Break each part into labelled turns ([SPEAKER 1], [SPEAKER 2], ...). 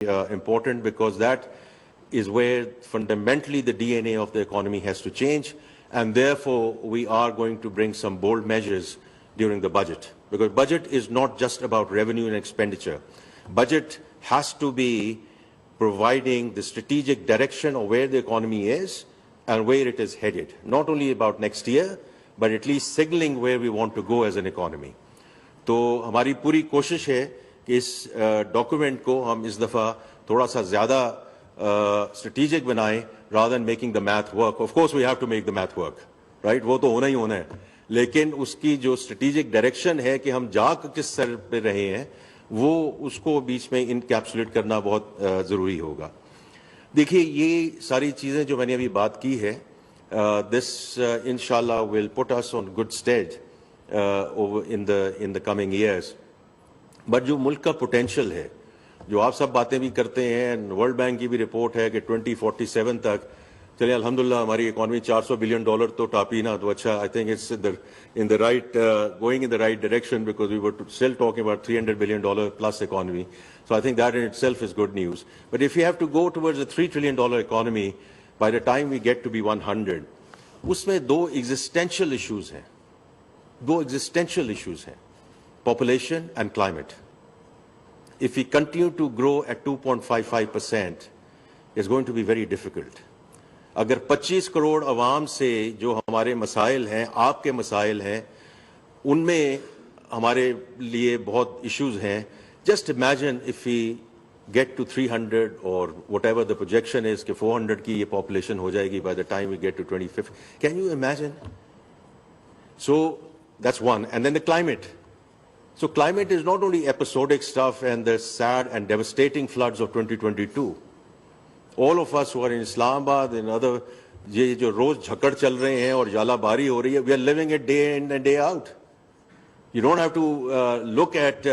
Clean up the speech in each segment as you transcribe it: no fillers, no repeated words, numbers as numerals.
[SPEAKER 1] important, because that is where fundamentally the DNA of the economy has to change, and therefore we are going to bring some bold measures during the budget, because budget is not just about revenue and expenditure. Budget has to be providing the strategic direction of where the economy is and where it is headed, not only about next year, but at least signaling where we want to go as an economy. तो हमारी पूरी कोशिश है कि इस document को हम इस दफ़ा थोड़ा सा ज़्यादा स्ट्रेटेजिक बनाएं, rather than making the math work. Of course we have to make the math work, right? वो तो होना ही होना है, लेकिन उसकी जो स्ट्रेटेजिक डायरेक्शन है कि हम जा किस सर पे रहे हैं, वो उसको बीच में इनकैप्सुलेट करना बहुत ज़रूरी होगा. देखिए, ये सारी चीज़ें जो मैंने अभी बात की है, this inshallah will put us on good stead over in the coming years. But जो मुल्क का पोटेंशियल है, जो आप सब बातें भी करते हैं, वर्ल्ड बैंक की भी रिपोर्ट है कि 2047 तक, चलिए अल्हम्दुलिल्लाह हमारी इकॉनमी $400 बिलियन तो टापी ना, तो अच्छा, I think it's in the right going in the right direction, because we were still talking about $300 billion plus economy. So I think that in itself is good news. But if you have to go towards a $3 trillion economy by the time we get to be 100, उसमें दो existential issues हैं, population and climate. If we continue to grow at 2.55%, it's going to be very difficult. अगर 25 करोड़ अवाम से जो हमारे मसाइल हैं, आपके मसाइल हैं, उनमें हमारे लिए बहुत issues हैं. Just imagine if we get to 300 or whatever the projection is कि 400 की ये population हो जाएगी by the time we get to 2050. Can you imagine? So that's one. And then the climate. So climate is not only episodic stuff and the sad and devastating floods of 2022. All of us who are in Islamabad and other, ये जो रोज झकड़ चल रहे हैं और जालाबारी हो रही है, we are living it day in and day out. You don't have to look at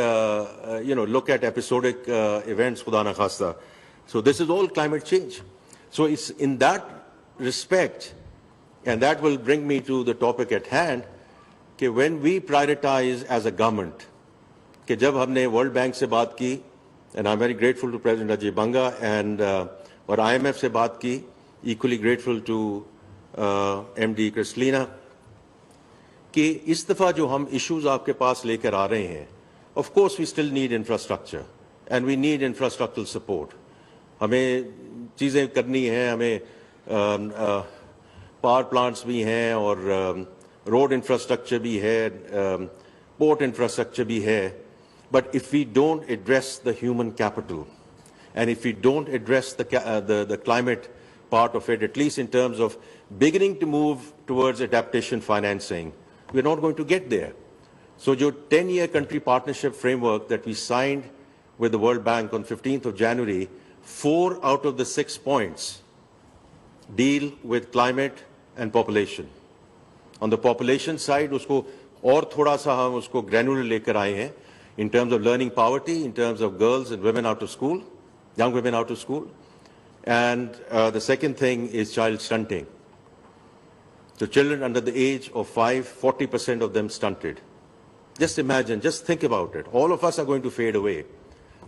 [SPEAKER 1] episodic events, खुदा ना खास्ता. So this is all climate change. So it's in that respect, and that will bring me to the topic at hand, कि when we prioritize as a government, कि जब हमने world bank से बात की, and I'm very grateful to President Rajiv Banga, and और IMF से बात की, equally grateful to MD Kristalina, कि इस दफ़ा जो हम issues आपके पास लेकर आ रहे हैं, of course we still need infrastructure and we need infrastructural support. हमें चीज़ें करनी हैं, हमें power plants भी हैं और road infrastructure भी है, port infrastructure भी है. But if we don't address the human capital, and if we don't address the climate part of it, at least in terms of beginning to move towards adaptation financing, we're not going to get there. So the 10-year country partnership framework that we signed with the World Bank on 15th of January, 4 out of the 6 points deal with climate and population. On the population side, उसको और थोड़ा सा हम उसको granular लेकर आए हैं, in terms of learning poverty, in terms of girls and women out of school, young women out of school. And the second thing is child stunting. So children under the age of 5, 40% of them stunted. Just imagine, just think about it. All of us are going to fade away.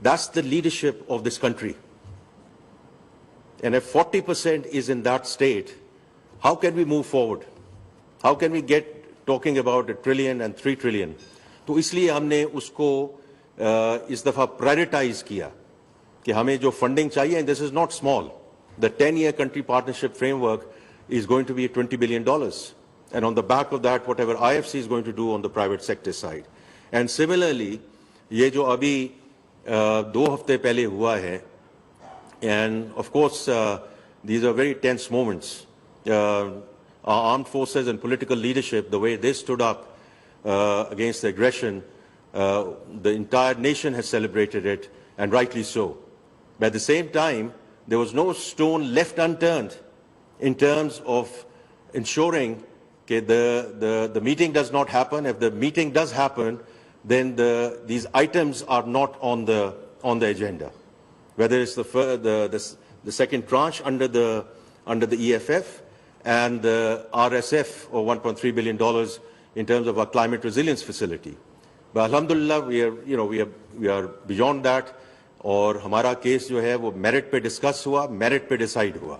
[SPEAKER 1] That's the leadership of this country. And if 40% is in that state, how can we move forward? How can we get talking about $1 trillion and $3 trillion? तो इसलिए हमने उसको इस दफ़ा prioritise किया कि हमें जो फंडिंग चाहिए, and this is not small. The 10-year country partnership framework is going to be $20 billion. And on the back of that, whatever IFC is going to do on the private sector side. And similarly, ये जो अभी 2 हफ्ते पहले हुआ है, and of course, these are very tense moments. Our armed forces and political leadership, the way they stood up against the aggression, the entire nation has celebrated it, and rightly so. But at the same time, there was no stone left unturned in terms of ensuring that the meeting does not happen. If the meeting does happen, then these items are not on the agenda. Whether it's the second tranche under the EFF and the RSF, or $1.3 billion in terms of our climate resilience facility. But alhamdulillah, we are beyond that. और हमारा case जो है वो merit पे discuss हुआ, merit पे decide हुआ।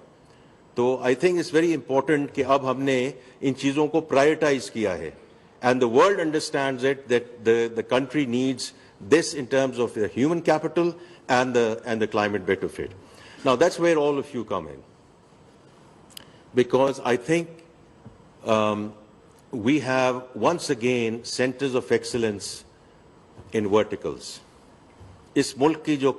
[SPEAKER 1] तो I think it's very important कि अब हमने इन चीज़ों को प्रायोरिटाइज किया है, and the world understands it that the country needs this in terms of the human capital and the climate bit of it. Now that's where all of you come in, because I think we have once again centers of excellence in verticals. इस मुल्क की जो